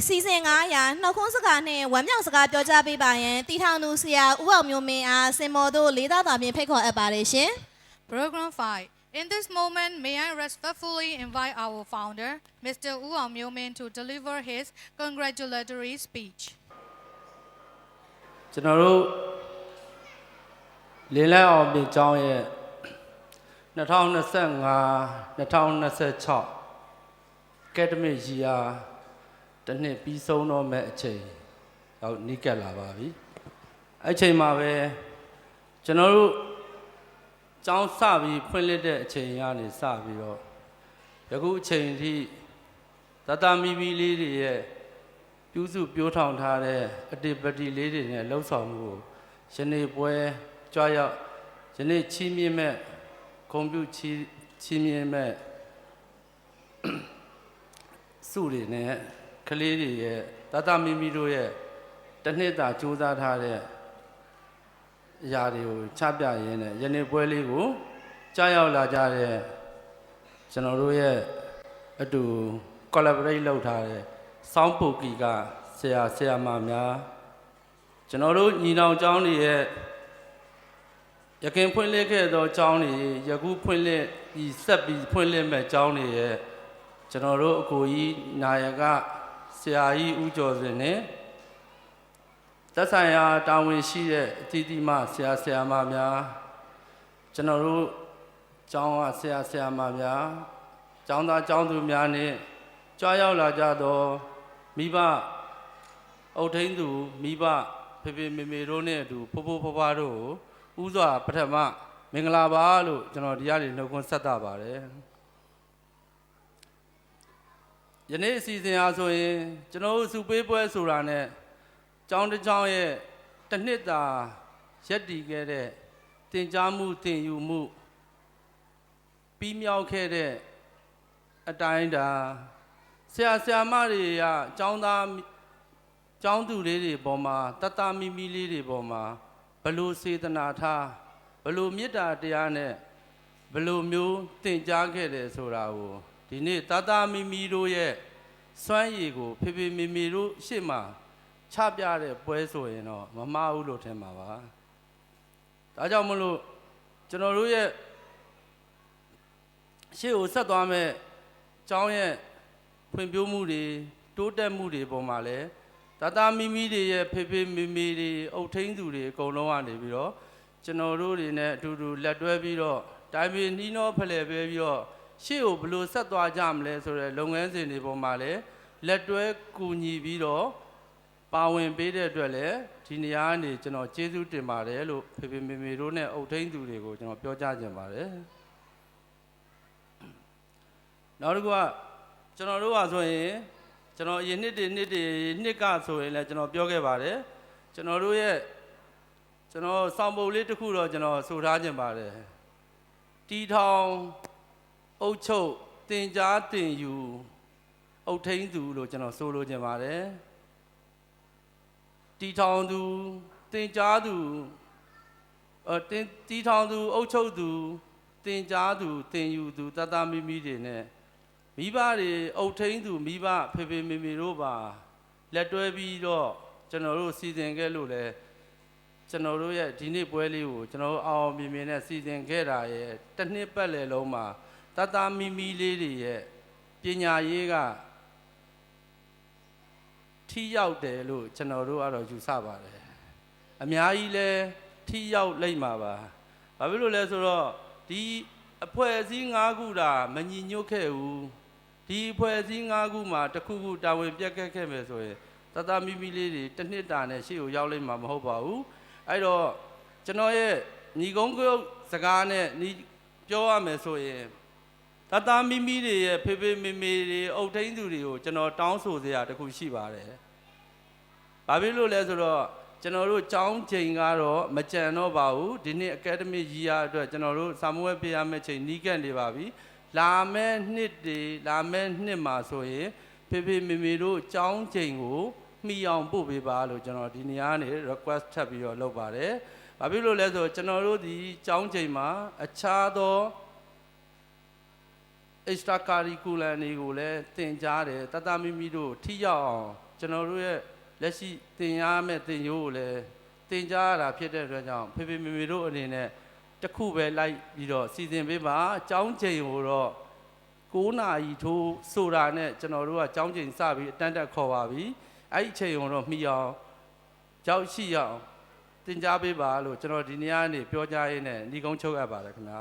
စီစဉ်900နှုတ်ခွန်းစကားနဲ့ဝမ်းမြောက်စကားပြောကြားပေးပါရန်တီထောင်သူဆရာဦးအောင်မျိုးမင်းအားစင်မော်တို့လေးသားစွာဖြင့်ဖိတ်ခေါ်အပ်ပါတယ်ရှင် Program 5. In this moment, may I respectfully invite our founder, Mr. Wu Aomyomin, to deliver his congratulatory speech. ကျွန်တော်တို့လင်းလဲအောင်ပြည်ကျောင်းရဲ့2025-2026 academic year တစ်နှစ်ပြီးဆုံးတော့မဲ့အချိန်ရောက်နီးကပ်လာပါပြီအဲ့ချိန်မှာပဲကျွန်တော်တို့ကျောင်းစပြီးဖွင့်လှစ်တဲ့အချိန်ကနေစပြီးတော့ယခုအချိန်ထိတတမီမီလေးတွေရဲ့ပြုစုပြောထောင်ထားတဲ့အတိပတိလေးတွေနဲ့လှုပ်ဆောင်မှုကိုယနေ့ပွဲကြွားရောက်ယနေ့ချီးမြှင့်မဲ့ဂုဏ်ပြုချီးမြှင့်မဲ့စုတွေနဲ့ကလေးတွေရဲ့တတမီမီတို့ရဲ့တစ်နှစ်တာကြိုးစားထားတဲ့အရာတွေကိုချပြရင်းနဲ့ယနေ့ပွဲလေးကိုကြားရောက်လာကြတဲ့ကျွန်တော်တို့ရဲ့အတူ collaborate လုပ်ထားတဲ့စောင်းပုတ်ကီကဆရာမများကျွန်တော်တို့ညီနောင်ကျောင်းတွေရဲ့ရခင်ဖွင့်လှစ်ခဲ့သောကျောင်းတွေယခုဖွင့်လှစ်ပြီးဆက်ပြီးဖွင့်လှစ်မဲ့ကျောင်းတွေရဲ့ကျွန်တော်တို့အကိုကြီးနာယကဆရာကြီးဦးကျော်စင်နဲ့သက်ဆိုင်ရာတာဝန်ရှိတဲ့အသီးသီးမှဆရာမများကျွန်တော်တို့ကျောင်းကဆရာမများကျောင်းသားကျောင်းသူများနဲ့ကြွားရောက်လာကြသောမိဘအုပ်ထိန်းသူမိဘဖေမေမေတို့နဲ့အတူဖိုးဖွားတို့ကိုဥစွာပထမမင်္ဂလာပါလို့ကျွန်တော်ဒီကနေနှုတ်ခွန်းဆက်တာပါတယ်ယနေ့အစီအစဉ်အားဆိုရင်ကျွန်တော်တို့စုပေးပွဲဆိုတာနဲ့ကျောင်းတစ်ကျောင်းရဲ့တစ်နှစ်တာရက်တည်ခဲ့တဲ့သင်ကြားမှုသင်ယူမှုပြီးမြောက်ခဲ့တဲ့အတိုင်းဒါဆရာမတွေကကျောင်းသားကျောင်းသူလေးတွေပေါ်မှာတတမီမီလေးတွေပေါ်မှာဘလို့စေတနာထားဘလို့မေတ္တာတရားနဲ့ဘလို့မျိုးသင်ကြားခဲ့တယ်ဆိုတာကိုဒီနေ့တတမီမီတို့ရဲ့စွမ်းရည်ကိုဖေမေမေတို့ရှေ့မှာချပြတဲ့ပွဲဆိုရင်တော့မမှားဘူးလို့ထင်ပါပါဒါကြောင့်မလို့ကျွန်တော်တို့ရဲ့ရှေ့ကိုဆက်သွားမဲ့ကျောင်းရဲ့ဖွံ့ဖြိုးမှုတွေတိုးတက်မှုတွေပေါ်မှာလဲတတမီမီတွေရဲ့ဖေမေမေတွေအုပ်ထိန်းသူတွေအကုန်လုံးကနေပြီးတော့ကျွန်တော်တို့တွေနဲ့အတူတူလက်တွဲပြီးတော့တိုင်ပင်နှီးနှောဖလှယ်ပေးပြီးတော့ရှေ့ကိုဘယ်လိုဆက်သွားကြမလဲဆိုတဲ့လုပ်ငန်းစဉ်တွေပေါ်မှာလဲလက်တွဲကူညီပြီးတော့ပါဝင်ပေးတဲ့အတွက်လည်းဒီနေရာကနေကျွန်တော်ကျေးဇူးတင်ပါတယ်လို့ဖေမေမေတို့နဲ့အုပ်ထိန်းသူတွေကိုကျွန်တော်ပြောကြားချင်ပါတယ်နောက်တစ်ခုကကျွန်တော်တို့ကဆိုရင်ကျွန်တော်အရင်နှစ်ကဆိုရင်လည်းကျွန်တော်ပြောခဲ့ပါတယ်ကျွန်တော်တို့ရဲ့ကျွန်တော်စောင့်ပုံလေးတစ်ခုတော့ကျွန်တော်ဆိုထားခြင်းပါတယ်တီထောင်အုပ်ချုပ်တင်ကြားတင်ယူအုပ်ထိန်းသူလို့ကျွန်တော်ဆိုလိုခြင်းပါတယ်တီထောင်သူတင်ကြားသူတီထောင်သူအုပ်ချုပ်သူတင်ကြားသူတင်ယူသူတတမီမီတွေနဲ့မိဘတွေအုပ်ထိန်းသူမိဘဖေမေမေတို့ပါလက်တွဲပြီးတော့ကျွန်တော်တို့စီစဉ်ခဲ့လို့လဲကျွန်တော်တို့ရဲ့ဒီနေ့ပွဲလေးကိုကျွန်တော်တို့အောင်မြင်မြင်နဲ့စီစဉ်ခဲ့တာရဲ့တစ်နှစ်ပတ်လည်လုံးမှာတတမီမီလေးတွေရဲ့ပညာရေးကထိရောက်တယ်လို့ကျွန်တော်တို့ကတော့ယူဆပါတယ်အများကြီးလဲထိရောက်လိမ့်မှာပါဘာဖြစ်လို့လဲဆိုတော့ဒီအဖွဲ့အစည်း၅ခုတာမညီညွတ်ခဲ့ဘူးဒီအဖွဲ့အစည်း၅ခုမှာတစ်ခုခုတာဝန်ပြတ်ခဲ့မယ်ဆိုရင်တတမီမီလေးတွေတစ်နှစ်တာနဲ့ရှေ့ကိုရောက်လိမ့်မှာမဟုတ်ပါဘူးအဲ့တော့ကျွန်တော်ရဲ့ညီကုန်းကုတ်စကားနဲ့ညီပြောရမယ်ဆိုရင်တတမီမီတွေရဲ့ဖေမေမေတွေအုပ်ထိန်းသူတွေကိုကျွန်တော်တောင်းဆိုစရာတစ်ခုရှိပါတယ်ဘာဖြစ်လို့လဲဆိုတော့ကျွန်တော်တို့ကျောင်းချိန်ကတော့မကြံတော့ပါဘူးဒီနေ့ academic year အတွက်ကျွန်တော်တို့စာမွေးပေးရမယ့်ချိန်နီးကပ်နေပါပြီလာမယ့်နှစ်မှာဆိုရင်ဖေမေမေတို့ကျောင်းချိန်ကိုမှီအောင်ပို့ပေးပါလို့ကျွန်တော်ဒီနေရာကနေ request ထပ်ပြီးတော့လုပ်ပါတယ်ဘာဖြစ်လို့လဲဆိုတော့ကျွန်တော်တို့ဒီကျောင်းချိန်မှာအခြားသော extra curriculum တွေကိုလည်းသင်ကြားတယ်တတမီမီတို့ထိရောက်အောင် ကျွန်တော်တို့ရဲ့လက်ရှိတင်ရမယ့်တင်ရိုးကိုလည်းတင်ကြားရတာဖြစ်တဲ့အတွက်ကြောင့်ဖေဖေမေမေတို့အနေနဲ့တစ်ခုပဲလိုက်ပြီးတော့စီစဉ်ပေးပါအကြောင်းချိန်ကိုတော့9နာရီထိုးဆိုတာနဲ့ကျွန်တော်တို့ကအကြောင်းချိန်စပြီးအတန်းတက်ခေါ်ပါပြီအဲ့ဒီအချိန်ကိုတော့မှီအောင်ကြောက်ရှိအောင်တင်ကြားပေးပါလို့ကျွန်တော်ဒီနေ့ကနေပြောကြားရင်းနဲ့ညီကုန်းချုပ်အပ်ပါတယ်ခင်ဗျာ